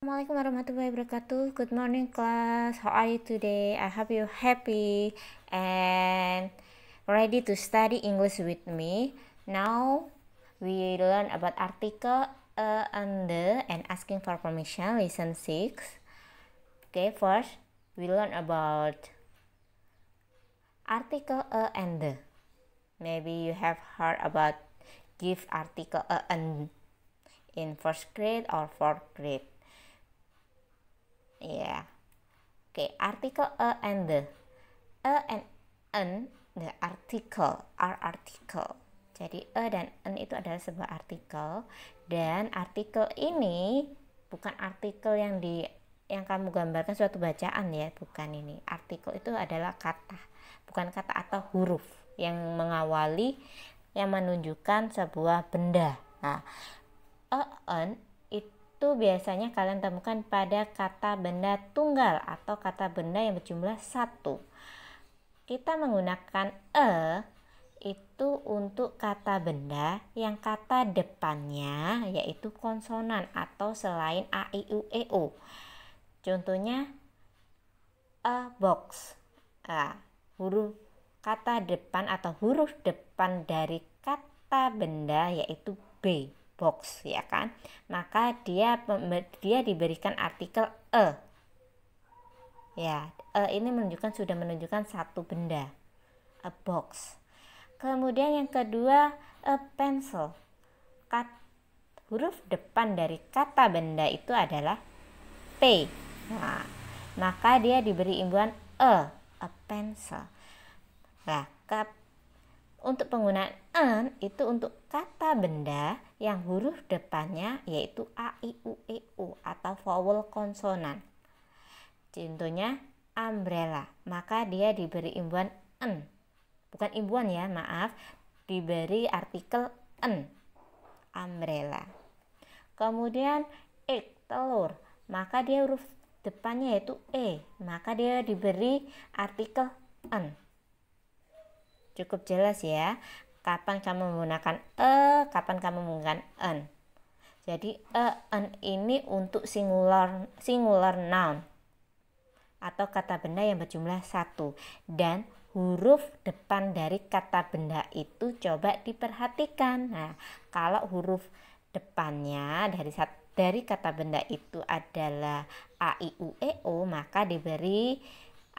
Assalamualaikum warahmatullahi wabarakatuh. Good morning class. How are you today? I hope you're happy and ready to study English with me. Now we learn about article and the and asking for permission. Lesson 6. Okay, first we learn about article and the. Maybe you have heard about give article and in first grade or fourth grade. Yeah. Okay, article a and the. A and an, the article, are article. Jadi dan an itu adalah sebuah artikel, dan artikel ini bukan artikel yang kamu gambarkan suatu bacaan ya, bukan ini. Artikel itu adalah kata, bukan kata atau huruf yang mengawali, yang menunjukkan sebuah benda. Nah, an itu biasanya kalian temukan pada kata benda tunggal atau kata benda yang berjumlah satu. Kita menggunakan itu untuk kata benda yang kata depannya yaitu konsonan atau selain a, i, u, e, o. Contohnya a box. Huruf kata depan atau huruf depan dari kata benda yaitu b, box, ya kan? Maka dia diberikan artikel ya, ini sudah menunjukkan satu benda, a box. Kemudian yang kedua, a pencil. Huruf depan dari kata benda itu adalah p. Nah, maka dia diberi imbuhan a pencil. Nah, untuk penggunaan an itu untuk kata benda yang huruf depannya yaitu a, i, u, e, u atau vowel konsonan. Contohnya umbrella, maka dia diberi imbuhan n. Bukan imbuhan ya, maaf, diberi artikel n, umbrella. Kemudian egg, telur, maka dia huruf depannya yaitu e, maka dia diberi artikel n. Cukup jelas ya, kapan kamu menggunakan kapan kamu menggunakan an. Jadi an ini untuk singular noun atau kata benda yang berjumlah satu, dan huruf depan dari kata benda itu coba diperhatikan. Nah, kalau huruf depannya dari kata benda itu adalah a, i, u, e, o, maka diberi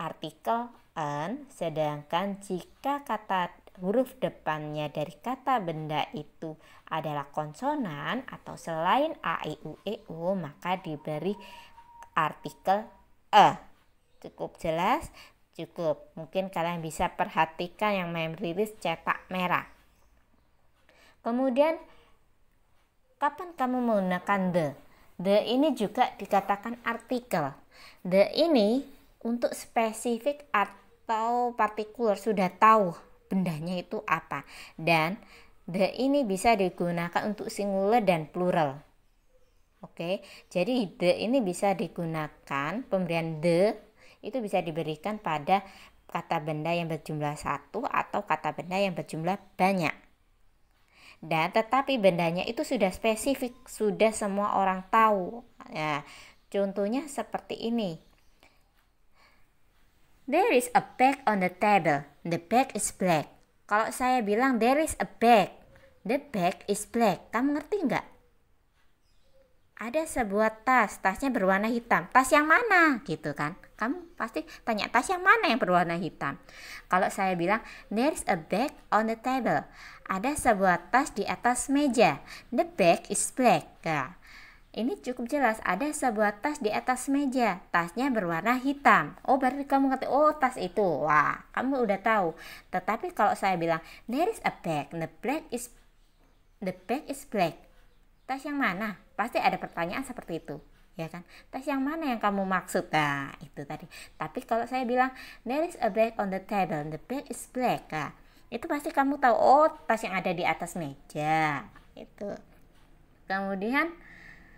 artikel an, sedangkan jika huruf depannya dari kata benda itu adalah konsonan atau selain a, i, u, e, o, maka diberi artikel e. Cukup jelas? Cukup. Mungkin kalian bisa perhatikan yang memory list cetak merah. Kemudian kapan kamu menggunakan the? The ini juga dikatakan artikel. The ini untuk spesifik atau partikular, sudah tahu bendanya itu apa, dan the ini bisa digunakan untuk singular dan plural. Oke, jadi the ini bisa digunakan, pemberian the itu bisa diberikan pada kata benda yang berjumlah satu atau kata benda yang berjumlah banyak. Dan tetapi bendanya itu sudah spesifik, sudah semua orang tahu. Ya, contohnya seperti ini. There is a bag on the table. The bag is black. Kalau saya bilang there is a bag, the bag is black. Kamu ngerti nggak? Ada sebuah tas, tasnya berwarna hitam. Tas yang mana? Gitu kan? Kamu pasti tanya tas yang mana yang berwarna hitam. Kalau saya bilang there is a bag on the table. Ada sebuah tas di atas meja. The bag is black. Nah, ini cukup jelas, ada sebuah tas di atas meja, tasnya berwarna hitam. Oh, berarti kamu ngerti, oh tas itu. Wah, kamu udah tahu. Tetapi kalau saya bilang there is a bag, the bag is black. Tas yang mana? Pasti ada pertanyaan seperti itu, ya kan? Tas yang mana yang kamu maksud? Nah, itu tadi. Tapi kalau saya bilang there is a bag on the table, the bag is black. Nah, itu pasti kamu tahu, oh tas yang ada di atas meja. Itu. Kemudian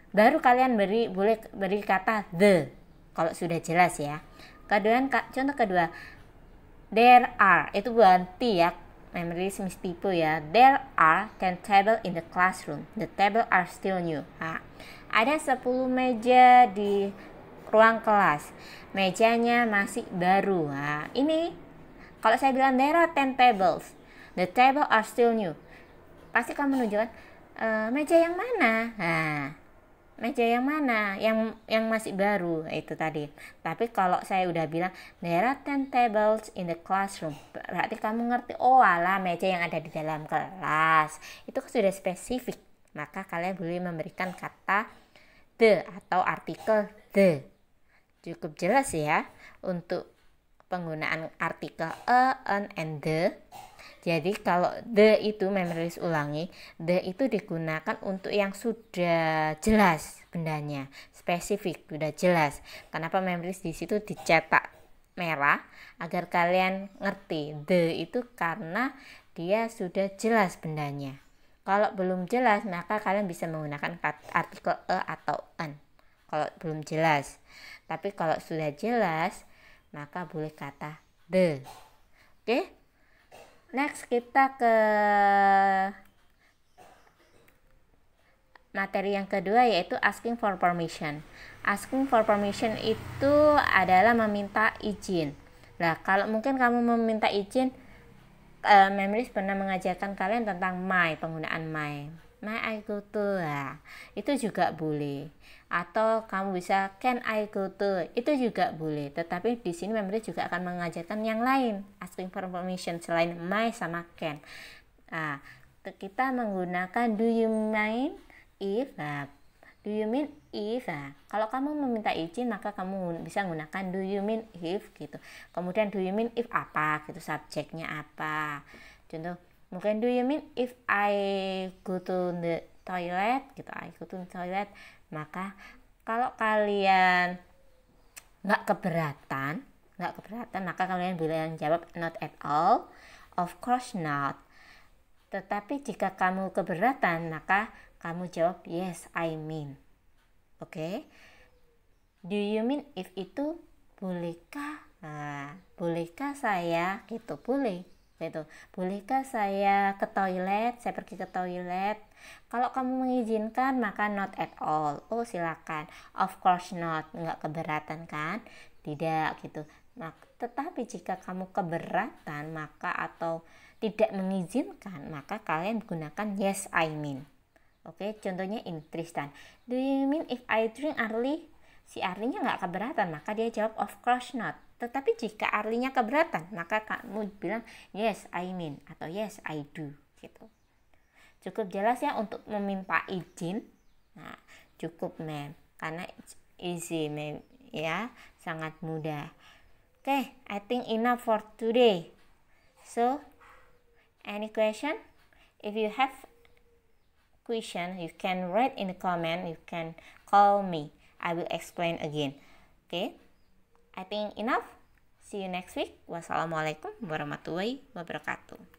baru kalian boleh beri kata the kalau sudah jelas ya. Kemudian contoh kedua, there are, itu ganti ya, memory Miss tipe ya. There are 10 tables in the classroom. The tables are still new. Nah, Ada 10 meja di ruang kelas. Mejanya masih baru. Nah, ini kalau saya bilang there are 10 tables. The table are still new. Pasti kamu menunjukkan meja yang mana? Nah, meja yang mana? Yang masih baru itu tadi. Tapi kalau saya udah bilang there are 10 tables in the classroom, berarti kamu ngerti, oh alah meja yang ada di dalam kelas. Itu sudah spesifik. Maka kalian boleh memberikan kata the atau artikel the. Cukup jelas ya untuk penggunaan artikel a, an, and the. Jadi kalau the itu memories ulangi, the itu digunakan untuk yang sudah jelas bendanya, spesifik, sudah jelas. Kenapa memories di situ dicetak merah agar kalian ngerti. The itu karena dia sudah jelas bendanya. Kalau belum jelas maka kalian bisa menggunakan artikel a atau an. Kalau belum jelas. Tapi kalau sudah jelas maka boleh kata the. Oke? Next kita ke materi yang kedua, yaitu asking for permission. Asking for permission itu adalah meminta izin. Nah, kalau mungkin kamu meminta izin, Memories pernah mengajarkan kalian tentang my, penggunaan my. May I go to? Nah, itu juga boleh. Atau kamu bisa can I go to? Itu juga boleh. Tetapi di sini Memories juga akan mengajarkan yang lain, asking for permission selain my sama can. Nah, kita menggunakan do you mean if. Nah, do you mean if? Nah, kalau kamu meminta izin maka kamu bisa menggunakan do you mean if gitu. Kemudian do you mean if apa gitu, subjeknya apa. Contoh, mungkin do you mean if I go to the toilet gitu, I go to the toilet. Maka kalau kalian nggak keberatan maka kalian boleh jawab not at all, of course not. Tetapi jika kamu keberatan maka kamu jawab yes I mean. Oke. Do you mean if itu bolehkah? Nah, bolehkah saya gitu, boleh gitu. Bolehkah saya ke toilet? Saya pergi ke toilet. Kalau kamu mengizinkan maka not at all. Oh, silakan. Of course not. Enggak keberatan kan? Tidak gitu. Nah, tetapi jika kamu keberatan maka atau tidak mengizinkan maka kalian gunakan yes I mean. Oke, contohnya in Tristan. Do you mean if I drink early? Si Arlinya nggak keberatan, maka dia jawab of course not. Tetapi jika Arlinya keberatan, maka kamu bilang yes I mean atau yes I do gitu. Cukup jelas ya untuk meminta izin. Nah, cukup ma'am, karena it's easy ma'am ya, sangat mudah. Oke, I think enough for today. So, any question? If you have question, you can write in the comment, you can call me, I will explain again. Okay, I think enough. See you next week. Wassalamualaikum warahmatullahi wabarakatuh.